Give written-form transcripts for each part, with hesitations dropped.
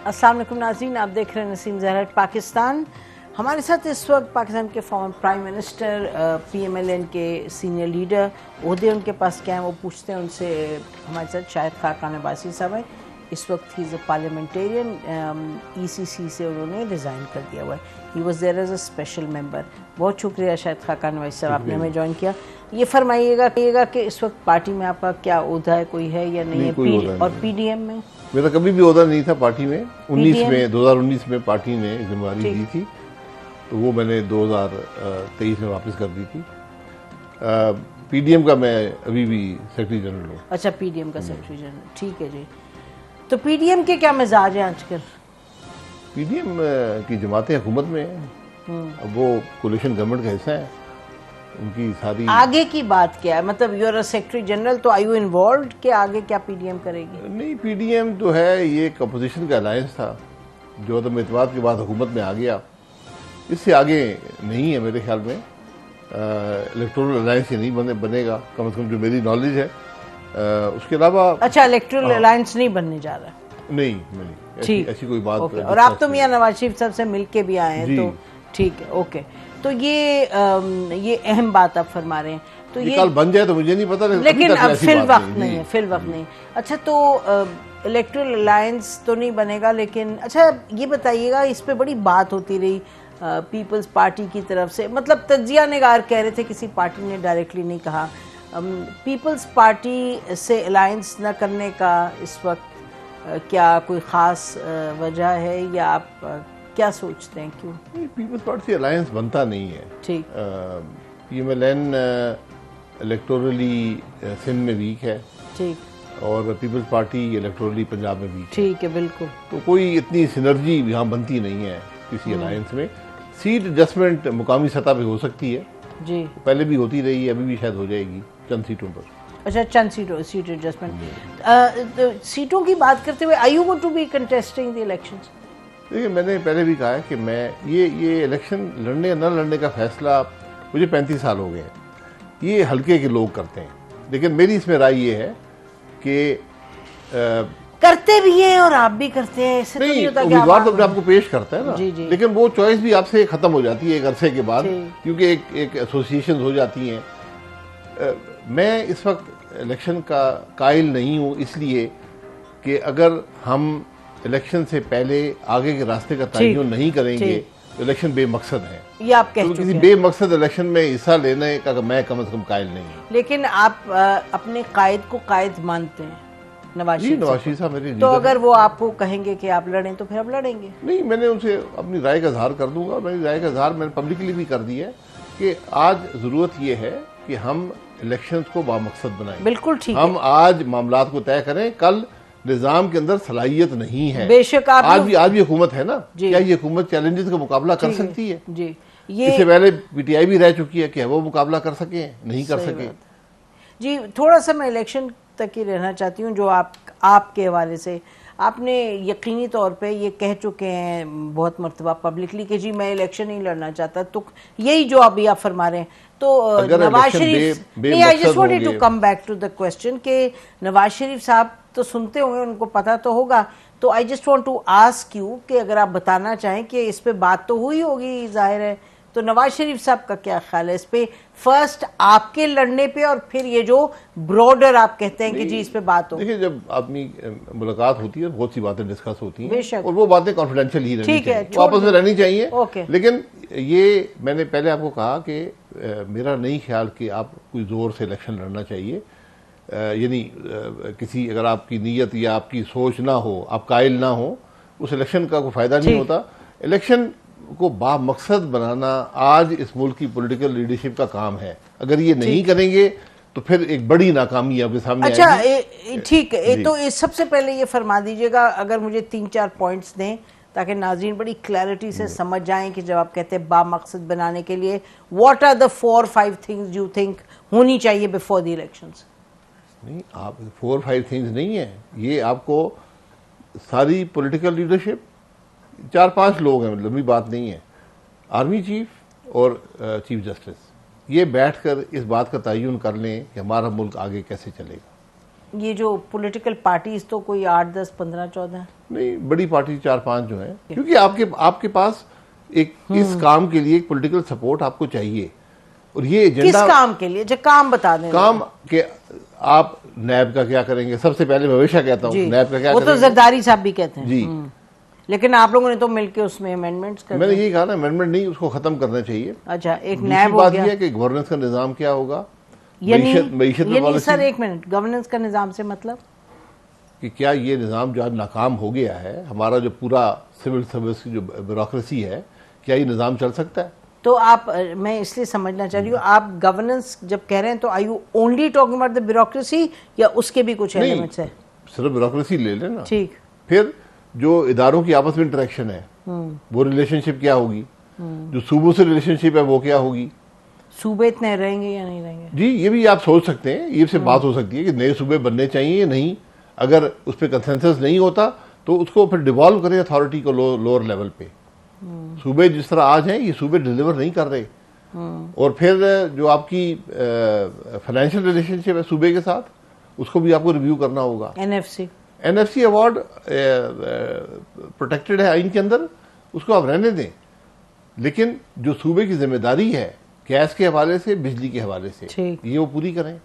अस्सलाम वालेकुम नाज़रीन, आप देख रहे हैं नसीम ज़हरा पाकिस्तान। हमारे साथ इस वक्त पाकिस्तान के फॉर्मर प्राइम मिनिस्टर, PMLN के सीनियर लीडर, ओहदे उनके पास क्या है वो पूछते हैं उनसे। हमारे साथ शाहिद खाकान अब्बासी साहब हैं। इस वक्त he is a parliamentarian, ECC से उन्होंने रिज़ाइन कर दिया हुआ है। He was there as a special member. बहुत शुक्रिया शाहिद खाकान अब्बासी साहब, आपने हमें ज्वाइन किया। ये फरमाइएगा कि इस वक्त पार्टी में आपका क्या ओहदा है, कोई है या नहीं है? और PDM में मेरा कभी भी ओहदा नहीं था पार्टी में। 2019 में पार्टी ने जिम्मेदारी दी थी, तो वो मैंने 2023 में वापस कर दी थी। PDM का मैं अभी भी सेक्रेटरी जनरल हूँ। अच्छा, PDM का सेक्रेटरी जनरल, ठीक है जी। तो PDM के क्या मिजाज हैं आजकल? PDM की जमातें हुकूमत में हैं, अब वो कोलिशन गवर्नमेंट का हिस्सा है। उनकी सारी आगे की बात क्या है? मतलब you are a secretary general, तो आर यू इन्वॉल्व्ड कि आगे क्या PDM करेगी? नहीं, PDM जो है ये एक अपोजिशन का अलायंस था जो अदम एतमाद के बाद हुकूमत में आ गया। इससे आगे नहीं है मेरे ख्याल में। इलेक्टोरल अलायंस ये नहीं बनेगा, कम से कम जो मेरी नॉलेज है। उसके अलावा अच्छा, इलेक्टोरल अलायंस नहीं बनने जा रहा? नहीं, ऐसी कोई बात। और आप तो मियां नवाज शरीफ साहब से मिल के भी आए हैं, तो ठीक है, ओके। तो ये अहम बात आप फरमा रहे हैं। तो ये कल बन जाए तो मुझे नहीं पता, लेकिन अब फिल वक्त नहीं है, फिल वक्त नहीं। अच्छा, तो इलेक्टोरल अलायंस तो नहीं बनेगा, लेकिन अच्छा ये बताइएगा, इस पे बड़ी बात होती रही पीपल्स पार्टी की तरफ से। मतलब तज्जिया निगार कह रहे थे, किसी पार्टी ने डायरेक्टली नहीं कहा। पीपल्स पार्टी से अलायंस न करने का इस वक्त क्या कोई ख़ास वजह है, या आप क्या सोचते हैं, क्यों? पीपल्स पार्टी से अलायंस बनता नहीं है। ठीक। PMLN इलेक्टोरली सिंध में वीक है, ठीक, और पीपल्स पार्टी इलेक्टोरली पंजाब में वीक है। ठीक है, बिल्कुल। तो कोई इतनी सिनर्जी यहाँ बनती नहीं है किसी अलायंस में। सीट एडजस्टमेंट मुकामी सतह पे हो सकती है जी, पहले भी होती रही है, अभी भी शायद हो जाएगी चंद सीटों पर। अच्छा, चंद सीट एडजस्टमेंट। तो सीटों की बात करते हुए, are you going to be contesting the elections? देखिए, मैंने पहले भी कहा है कि मैं ये इलेक्शन लड़ने न लड़ने का फैसला, मुझे 35 साल हो गए हैं, ये हल्के के लोग करते हैं। लेकिन मेरी इसमें राय ये है कि करते भी हैं और आप भी करते हैं, ऐसे नहीं, तो नहीं होता कि उम्मीदवार तो अपने आपको पेश करता है ना। जी, जी। लेकिन वो चॉइस भी आपसे खत्म हो जाती है एक अरसे के बाद, क्योंकि एक एसोसिएशन हो जाती हैं। मैं इस वक्त इलेक्शन का कायल नहीं हूँ, इसलिए कि अगर हम इलेक्शन से पहले आगे के रास्ते का तयन नहीं करेंगे तो इलेक्शन बेमकसद है। ये आप कह चुके किसी हैं। बेमकसद इलेक्शन में हिस्सा लेने का मैं कम से कम कायल नहीं हूँ। लेकिन आप अपने कायद को कायद मानते हैं, नवाज शरीफ साहब मेरे तो अगर वो आपको कहेंगे कि आप लड़ें तो फिर आप लड़ेंगे? नहीं, मैंने उनसे अपनी राय का इजहार कर दूंगा। मेरी राय का इजहार मैंने पब्लिकली भी कर दिया है कि आज जरूरत ये है कि हम इलेक्शंस को बामकसद बनाएं। बिल्कुल ठीक है। हम आज मामलात को तय करें, कल निजाम के अंदर सलाहियत नहीं है। बेशक आप आज भी हुकूमत है ना, क्या ये हुकूमत चैलेंजेस का मुकाबला कर सकती है? जी, इससे पहले PTI भी रह चुकी है कि वो मुकाबला कर सके, नहीं कर सके। जी, थोड़ा सा मैं इलेक्शन तक ही रहना चाहती हूँ। जो आपके हवाले से आपने यकीनी तौर पे ये कह चुके हैं बहुत मरतबा पब्लिकली कि जी मैं इलेक्शन नहीं लड़ना चाहता, तो यही जो अभी आप फरमा रहे हैं, तो नवाज शरीफ, नहीं, I just wanted to come back to the question कि नवाज शरीफ साहब तो सुनते होंगे, उनको पता तो होगा। तो I just want to ask you कि अगर आप बताना चाहें कि इस पे बात तो हुई होगी, जाहिर है, तो नवाज शरीफ साहब का क्या ख्याल है इस पे? फर्स्ट आपके लड़ने पे, और फिर ये जो ब्रॉडर आप कहते हैं कि जी इस पे बात हो। देखिए, जब आदमी मुलाकात होती है बहुत सी बातें डिस्कस होती हैं, बेशक, और वो बातें कॉन्फिडेंशियल ही रहनी चाहिए, आपस में रहनी चाहिए। लेकिन ये मैंने पहले आपको कहा कि मेरा नहीं ख्याल कि आप कोई जोर से इलेक्शन लड़ना चाहिए। यानी किसी, अगर आपकी नीयत या आपकी सोच ना हो, आप कायल ना हो, उस इलेक्शन का कोई फायदा नहीं होता। इलेक्शन को बामकसद बनाना आज इस मुल्क की पॉलिटिकल लीडरशिप का काम है। अगर ये नहीं करेंगे तो फिर एक बड़ी नाकामी आपके सामने आएगी। अच्छा, ठीक है। तो सबसे पहले ये फरमा दीजिएगा, अगर मुझे 3-4 पॉइंट्स दें ताकि नाज़रीन बड़ी क्लैरिटी से समझ जाएं कि जब आप कहते हैं बामकसद बनाने के लिए, what are the 4-5 things you think होनी चाहिए बिफोर द इलेक्शंस? नहीं, आप 4-5 थिंग्स नहीं है, ये आपको सारी पॉलिटिकल लीडरशिप, 4-5 लोग हैं, लंबी बात नहीं है, आर्मी चीफ और चीफ जस्टिस, ये बैठकर इस बात का तयन कर लें कि हमारा मुल्क आगे कैसे चलेगा। ये जो पॉलिटिकल पार्टीज तो कोई 8, 10, 15, 14 नहीं, बड़ी पार्टी 4-5 जो है, क्योंकि आपके पास एक इस काम के लिए एक पॉलिटिकल सपोर्ट आपको चाहिए। और ये एजेंडा किस काम के लिए, जो काम बता दें। काम के आप नैब का क्या करेंगे, सबसे पहले मैं हमेशा कहता हूँ नैब का क्या वो करेंगे? तो जरदारी साहब भी कहते हैं जी। लेकिन आप लोगों ने तो मिलके उसमें अमेंडमेंट्स कर मैंने यही कहा ना, अमेंडमेंट नहीं, उसको खत्म करना चाहिए। अच्छा, एक दूसरी नैब हो बात गया। यह है कि गवर्नेंस का निजाम क्या होगा, मईशत में पॉलिसी, सर एक मिनट, गवर्नेंस का निजाम से मतलब कि क्या ये निजाम जो आज नाकाम हो गया है, हमारा जो पूरा सिविल सर्विस की जो ब्यूरोक्रेसी है, क्या ये निजाम चल सकता है? तो आप, मैं इसलिए समझना चाह रही हूँ, आप गवर्नेंस जब कह रहे हैं तो are you only talking about the bureaucracy या उसके भी कुछ एलिमेंट्स है? सिर्फ ब्यूरोक्रेसी ले लेना। ठीक। फिर जो इदारों की आपस में इंटरेक्शन है, वो रिलेशनशिप क्या होगी, जो सूबों से रिलेशनशिप है वो क्या होगी, सूबे इतने रहेंगे या नहीं रहेंगे? जी, ये भी आप सोच सकते हैं, ये से बात हो सकती है कि नए सूबे बनने चाहिए या नहीं। अगर उस पर कंसेंसस नहीं होता तो उसको फिर डिवॉल्व करें अथॉरिटी को लोअर लेवल पे। सूबे जिस तरह आज हैं, ये सूबे डिलीवर नहीं कर रहे। और फिर जो आपकी फाइनेंशियल रिलेशनशिप है सूबे के साथ, उसको भी आपको रिव्यू करना होगा। एनएफसी अवार्ड प्रोटेक्टेड है आइन के अंदर, उसको आप रहने दें, लेकिन जो सूबे की जिम्मेदारी है गैस के हवाले से, बिजली के हवाले से, ये वो पूरी करें।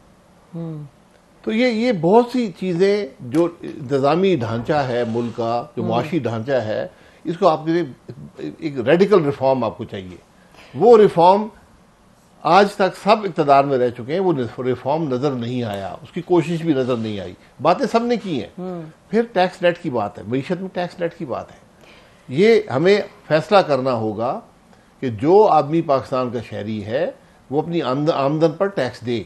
तो ये बहुत सी चीजें जो इंतजामी ढांचा है मुल्क का, जो मुआशी ढांचा है, इसको आपके एक रेडिकल रिफॉर्म आपको चाहिए। वो रिफॉर्म आज तक सब इक़्तिदार में रह चुके हैं, वो रिफॉर्म नजर नहीं आया, उसकी कोशिश भी नजर नहीं आई। बातें सब ने की हैं। फिर टैक्स नेट की बात है, मईशत में टैक्स नेट की बात है। ये हमें फैसला करना होगा कि जो आदमी पाकिस्तान का शहरी है वो अपनी आमदन पर टैक्स दे।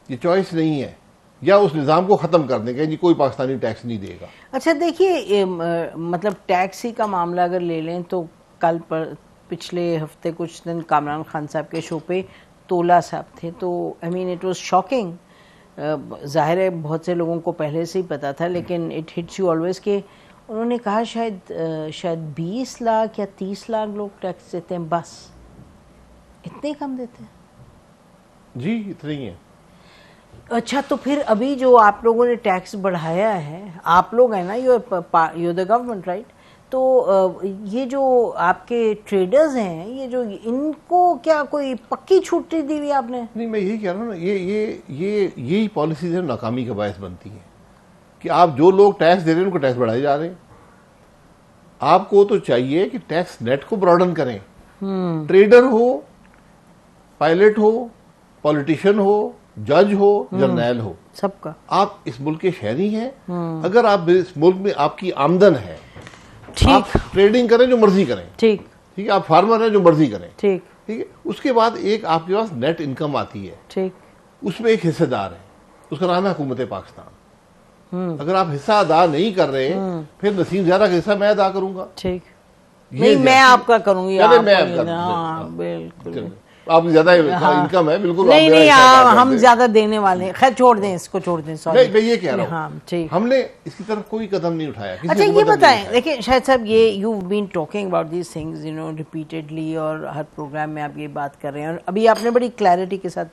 ये चॉइस नहीं है, या उस निज़ाम को ख़त्म कर देंगे जी कोई पाकिस्तानी टैक्स नहीं देगा। अच्छा देखिए, मतलब टैक्स ही का मामला अगर ले लें तो कल पर पिछले हफ्ते कुछ दिन कामरान खान साहब के शो पे तोला साहब थे, तो I mean it was shocking. ज़ाहिर है बहुत से लोगों को पहले से ही पता था, लेकिन इट हिट्स यू ऑलवेज के उन्होंने कहा शायद 20 लाख या 30 लाख लोग टैक्स देते हैं, बस इतने कम देते हैं? जी, इतने ही है। अच्छा, तो फिर अभी जो आप लोगों ने टैक्स बढ़ाया है, आप लोग हैं ना, यू द गवर्नमेंट राइट, तो ये जो आपके ट्रेडर्स हैं, ये जो इनको क्या कोई पक्की छूट दी हुई आपने? नहीं, मैं यही कह रहा हूँ ना, यही पॉलिसीज है नाकामी का बायस बनती है कि आप जो लोग टैक्स दे रहे हैं उनको टैक्स बढ़ाए जा रहे हैं। आपको तो चाहिए कि टैक्स नेट को ब्रॉडन करें। ट्रेडर हो, पायलट हो, पॉलिटिशियन हो, जज हो, जर्नैल हो, सबका आप इस मुल्क के शहरी हैं। अगर आप इस मुल्क में आपकी आमदन है, आप ट्रेडिंग करें, जो मर्जी करें, ठीक है, आप फार्मर हैं, जो मर्जी करें, ठीक है। उसके बाद एक आपके पास नेट इनकम आती है, ठीक, उसमें एक हिस्सेदार है, उसका नाम है हुकूमत पाकिस्तान। अगर आप हिस्सा अदा नहीं कर रहे, फिर नसीम ज़्यादा का हिस्सा मैं अदा करूंगा, ठीक, नहीं मैं आपका करूंगी, बिल्कुल आपकी ज्यादा इनकम है, बिल्कुल नहीं, हम ज्यादा देने वाले हैं। खैर छोड़ दें इसको, छोड़ दें, सॉरी। मैं ये कह रहा हूँ, हाँ, ठीक, हमने इसकी तरफ कोई कदम नहीं उठाया। अच्छा ये बताएं, देखिए शाहिद साहब, ये you been talking about these things you know repeatedly, और हर प्रोग्राम में आप ये बात कर रहे हैं, और अभी आपने बड़ी क्लैरिटी के साथ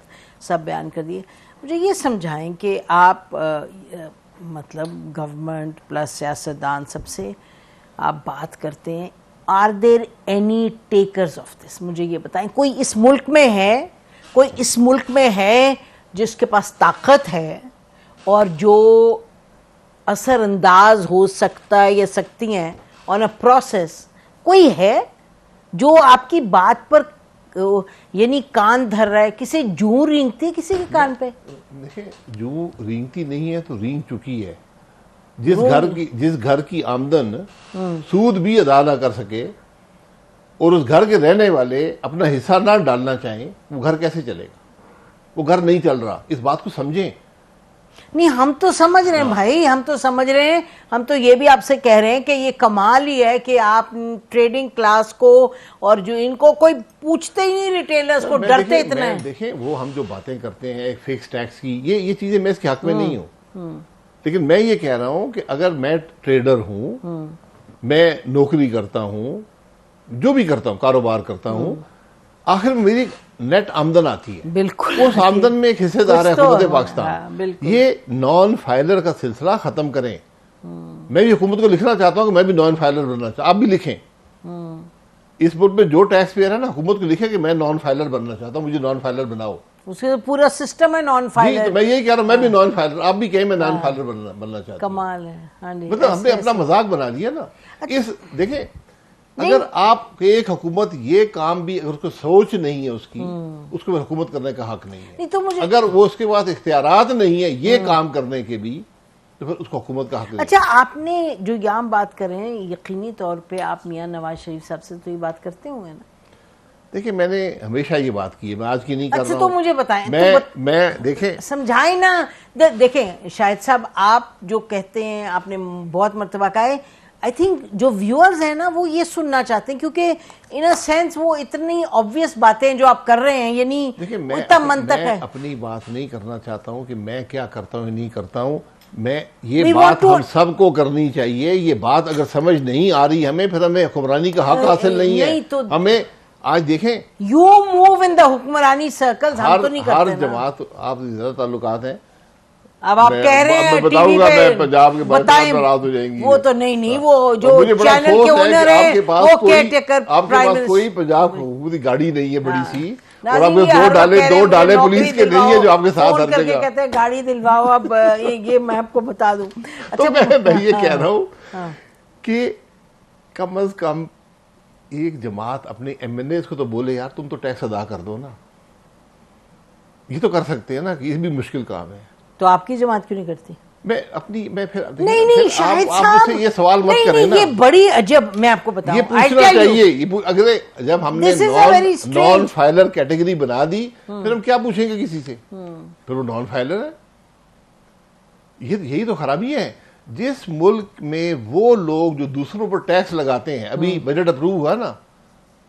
सब बयान कर दिए। मुझे ये समझाएं कि आप मतलब गवर्नमेंट प्लस सियासतदान सबसे आप बात करते हैं, are there any takers of this? मुझे ये बताएं, कोई इस मुल्क में है जिसके पास ताकत है और जो असरअंदाज हो सकता है या सकती हैं ऑन अ प्रोसेस? कोई है जो आपकी बात पर यानी कान धर रहा है? किसी जूं रेंगती है किसी के कान पे? देखिए, जूं रेंगती नहीं है तो रेंग चुकी है। जिस घर की आमदन सूद भी अदा ना कर सके और उस घर के रहने वाले अपना हिस्सा ना डालना चाहें, वो घर कैसे चलेगा? वो घर नहीं चल रहा, इस बात को समझें। नहीं, हम तो समझ रहे हैं भाई, हम तो समझ रहे हैं। हम तो ये भी आपसे कह रहे हैं कि ये कमाल ही है कि आप ट्रेडिंग क्लास को और जो इनको कोई पूछते ही नहीं, रिटेलर्स को डरते इतना है। देखें, वो हम जो बातें करते हैं फिक्स टैक्स की, ये चीजें मैं इसके हक में नहीं हूँ, लेकिन मैं ये कह रहा हूं कि अगर मैं ट्रेडर हूं, मैं नौकरी करता हूं, जो भी करता हूं, कारोबार करता हूं, आखिर में मेरी नेट आमदन आती है, बिल्कुल उस आमदन में एक हिस्सेदार है हुकूमत पाकिस्तान। बिल्कुल। ये नॉन फाइलर का सिलसिला खत्म करें। मैं भी हुकूमत को लिखना चाहता हूं कि मैं भी नॉन फाइलर बनना चाहता हूं, आप भी लिखें। इस मुल्क में जो टैक्स पेयर है ना, हुकूमत को लिखे कि मैं नॉन फाइलर बनना चाहता हूं, मुझे नॉन फाइलर बनाओ। उसके तो पूरा सिस्टम है नॉन फाइलर। तो मैं यही कह रहा हूं, मैं भी नॉन फाइलर, आप भी कहें मैं नॉन फाइलर बनना चाहता हूं। कमाल है। हाँ जी, मतलब हमने अपना मजाक बना लिया ना। इस देखें, अगर आप एक हुकूमत ये काम भी अगर उसको सोच नहीं है उसकी, उसको हुकूमत करने का हक नहीं है। नहीं तो मुझे अगर वो उसके पास इख्तियारात नहीं है ये काम करने के भी, तो फिर उसको हुकूमत का हक नहीं। अच्छा, आपने जो यहाँ बात कर रहे हैं, यकीनी तौर पे आप मियां नवाज शरीफ साहब से तो ये बात करते होंगे ना? देखिए, मैंने हमेशा ये बात की है, मैं आज की नहीं कर रहा हूं। तो मुझे बताएं, मैं देखें, समझाएं ना। देखें शाहिद साहब, आप जो कहते हैं, आपने बहुत मर्तबा कहा है, आई थिंक जो व्यूअर्स हैं ना, वो ये सुनना चाहते हैं, क्योंकि इन अ सेंस वो इतनी ऑब्वियस बातें जो आप कर रहे हैं, यानी इतना मंतक है। अपनी बात नहीं करना चाहता हूं कि मैं क्या करता हूं नहीं करता हूं। मैं ये बात हम सबको करनी चाहिए। ये बात अगर समझ नहीं आ रही हमें, फिर हमें हुक्मरानी का हक हासिल नहीं है। तो हमें आज देखें, यू मूव इन द हुक्मरानी सर्कल्स, हम तो नहीं करते। हर जमात आप ज्यादा ताल्लुकात हैं। अब आप कह रहे हैं बताऊंगा मैं पंजाब के बारे में, नाराज हो जाएंगी। वो तो नहीं, वो जो चैनल के ओनर है, वो केयरटेकर, आपके पास कोई पंजाब की गाड़ी नहीं है बड़ी सी, और आपके दो डाले पुलिस के नहीं है जो आपके साथ हर जगह कहते हैं गाड़ी दिलवाओ। अब ये मैं आपको बता दूं। अच्छा, मैं ये कह रहा हूँ कि कम अज कम एक जमात अपने एमएनए को तो बोले, यार तुम तो टैक्स अदा कर दो ना। ये तो कर सकते हैं ना, कि ये भी मुश्किल काम है। तो आपकी जमात क्यों नहीं करती? मैं फिर नहीं शाहिद साहब, ये सवाल मत करें ना। ये बड़ी अजब, मैं आपको बताऊं, ये पूछना चाहिए। अगर जब हमने नॉन फाइलर कैटेगरी बना दी, फिर हम क्या पूछेंगे किसी से? फिर वो नॉन फाइलर है। यही तो खराबी है। जिस मुल्क में वो लोग जो दूसरों पर टैक्स लगाते हैं, अभी बजट अप्रूव हुआ ना,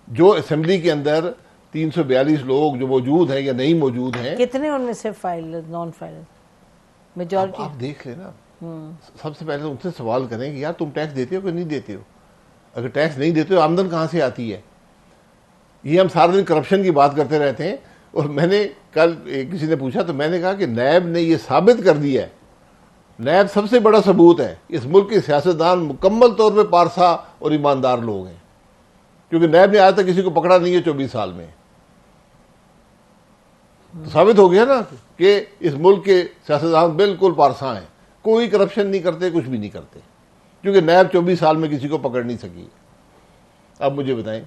जो असेंबली के अंदर 342 लोग जो मौजूद हैं या नहीं मौजूद हैं, कितने उनमें से फाइलर, नॉन फाइलर मेजॉरिटी? आप देख लेना। सबसे पहले तो उनसे सवाल करें कि यार तुम टैक्स देते हो कि नहीं देते हो? अगर टैक्स नहीं देते हो, आमदन कहां से आती है? ये हम सारा दिन करप्शन की बात करते रहते हैं। और मैंने कल किसी ने पूछा तो मैंने कहा कि नैब ने यह साबित कर दिया है, नैब सबसे बड़ा सबूत है, इस मुल्क के सियासतदान मुकम्मल तौर पर पारसा और ईमानदार लोग हैं, क्योंकि नैब ने आज तक किसी को पकड़ा नहीं है 24 साल में। तो साबित हो गया ना कि इस मुल्क के सियासतदान बिल्कुल पारसा हैं, कोई करप्शन नहीं करते, कुछ भी नहीं करते, क्योंकि नैब 24 साल में किसी को पकड़ नहीं सकी। अब मुझे बताएं,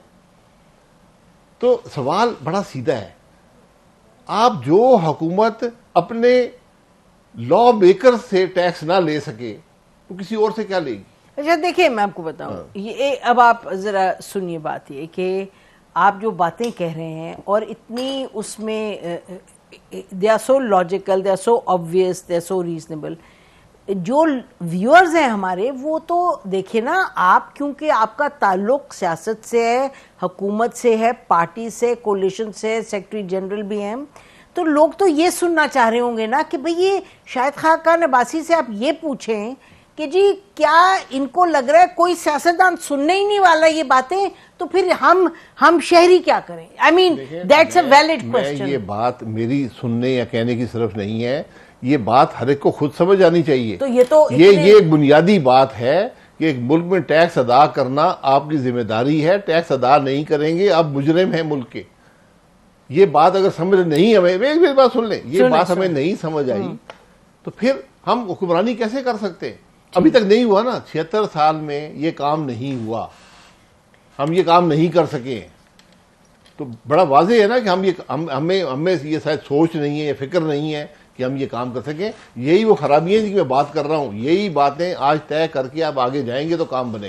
तो सवाल बड़ा सीधा है। आप जो हुकूमत अपने लॉ मेकर से टैक्स ना ले सके, तो किसी और से क्या लेगी? अच्छा देखिए, मैं आपको बताऊं, ये अब आप जरा सुनिए बात, ये कि आप जो बातें कह रहे हैं और इतनी उसमें they are so logical, they are so obvious, they are so reasonable. जो व्यूअर्स हैं हमारे, वो तो देखिए ना, आप क्योंकि आपका ताल्लुक सियासत से है, हुकूमत से है, पार्टी से, कोलिशन से, सेक्रेटरी जनरल भी हैं, तो लोग तो ये सुनना चाह रहे होंगे ना कि भाई ये शाहिद खान अब्बासी से आप ये पूछें कि जी क्या इनको लग रहा है कोई सियासतदान सुनने ही नहीं वाला ये बातें, तो फिर हम शहरी क्या करें? I mean that's a valid question. ये बात मेरी सुनने या कहने की सिर्फ नहीं है, ये बात हर एक को खुद समझ आनी चाहिए। तो ये एक बुनियादी बात है कि एक मुल्क में टैक्स अदा करना आपकी जिम्मेदारी है। टैक्स अदा नहीं करेंगे आप मुजरिम हैं मुल्क के। ये बात अगर समझ नहीं, हमें एक बात सुन लें, ये बात हमें नहीं समझ आई तो फिर हम हुक्मरानी कैसे कर सकते हैं? अभी तक नहीं हुआ ना, 76 साल में ये काम नहीं हुआ, हम ये काम नहीं कर सके, तो बड़ा वाज़ेह है ना कि हमें ये शायद सोच नहीं है या फिक्र नहीं है कि हम ये काम कर सकें। यही वो खराबी है जिसकी मैं बात कर रहा हूं। यही बातें आज तय करके आप आगे जाएंगे तो काम बनेगा।